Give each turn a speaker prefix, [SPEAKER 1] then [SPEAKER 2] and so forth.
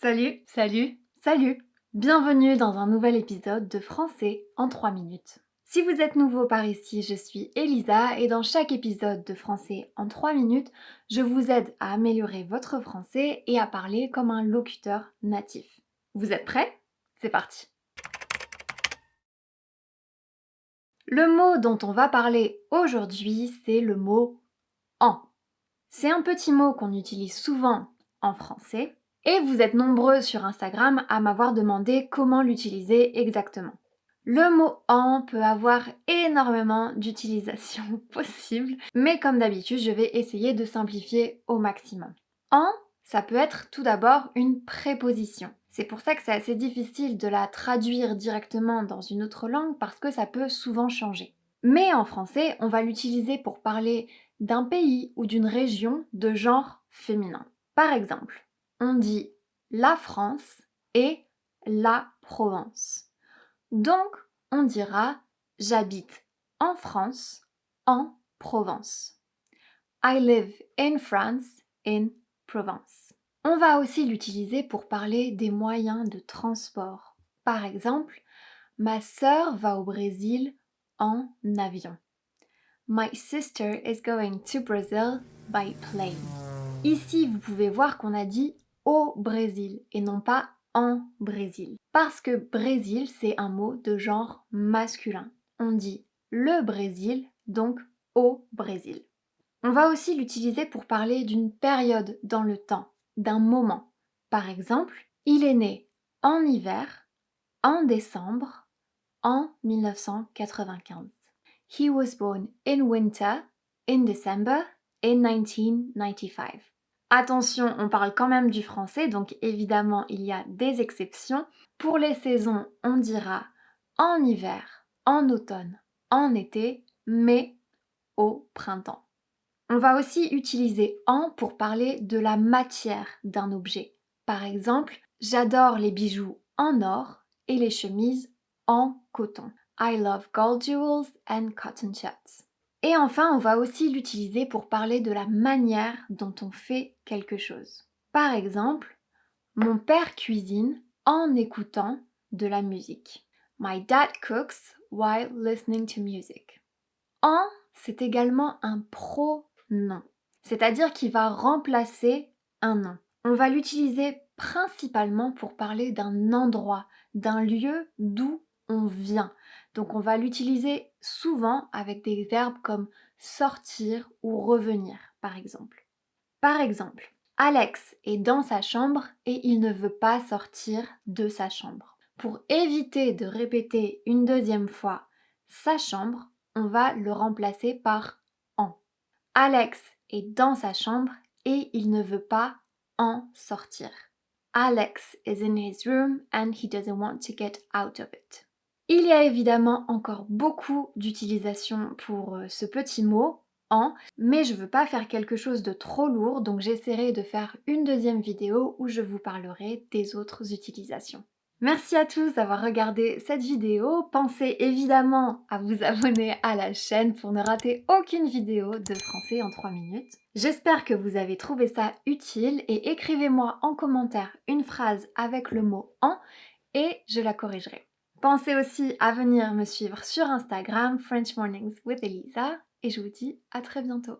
[SPEAKER 1] Salut, salut, salut! Bienvenue dans un nouvel épisode de Français en 3 minutes. Si vous êtes nouveau par ici, je suis Elisa et dans chaque épisode de Français en 3 minutes, je vous aide à améliorer votre français et à parler comme un locuteur natif. Vous êtes prêts? C'est parti! Le mot dont on va parler aujourd'hui, c'est le mot en. C'est un petit mot qu'on utilise souvent en français et vous êtes nombreux sur Instagram à m'avoir demandé comment l'utiliser exactement. Le mot en peut avoir énormément d'utilisations possibles, mais comme d'habitude, je vais essayer de simplifier au maximum. En, ça peut être tout d'abord une préposition. C'est pour ça que c'est assez difficile de la traduire directement dans une autre langue parce que ça peut souvent changer. Mais en français, on va l'utiliser pour parler d'un pays ou d'une région de genre féminin. Par exemple, on dit la France et la Provence. Donc, on dira j'habite en France, en Provence. I live in France, in Provence. On va aussi l'utiliser pour parler des moyens de transport. Par exemple, ma sœur va au Brésil en avion. My sister is going to Brazil by plane. Ici, vous pouvez voir qu'on a dit au Brésil et non pas en Brésil. Parce que Brésil, c'est un mot de genre masculin. On dit le Brésil, donc au Brésil. On va aussi l'utiliser pour parler d'une période dans le temps, d'un moment. Par exemple, il est né en hiver, en décembre, en 1995. He was born in winter, in December, in 1995. Attention, on parle quand même du français, donc évidemment il y a des exceptions. Pour les saisons, on dira en hiver, en automne, en été, mais au printemps. On va aussi utiliser en pour parler de la matière d'un objet. Par exemple, j'adore les bijoux en or et les chemises en coton. I love gold jewels and cotton shirts. Et enfin, on va aussi l'utiliser pour parler de la manière dont on fait quelque chose. Par exemple, mon père cuisine en écoutant de la musique. My dad cooks while listening to music. En, c'est également un pronom, c'est-à-dire qu'il va remplacer un nom. On va l'utiliser principalement pour parler d'un endroit, d'un lieu d'où on vient. Donc on va l'utiliser souvent avec des verbes comme sortir ou revenir, par exemple. Par exemple, Alex est dans sa chambre et il ne veut pas sortir de sa chambre. Pour éviter de répéter une deuxième fois sa chambre, on va le remplacer par en. Alex est dans sa chambre et il ne veut pas en sortir. Alex is in his room and he doesn't want to get out of it. Il y a évidemment encore beaucoup d'utilisations pour ce petit mot en, mais je veux pas faire quelque chose de trop lourd, donc j'essaierai de faire une deuxième vidéo où je vous parlerai des autres utilisations. Merci à tous d'avoir regardé cette vidéo. Pensez évidemment à vous abonner à la chaîne pour ne rater aucune vidéo de français en 3 minutes. J'espère que vous avez trouvé ça utile et écrivez-moi en commentaire une phrase avec le mot en et je la corrigerai. Pensez aussi à venir me suivre sur Instagram, French Mornings with Elisa, et je vous dis à très bientôt.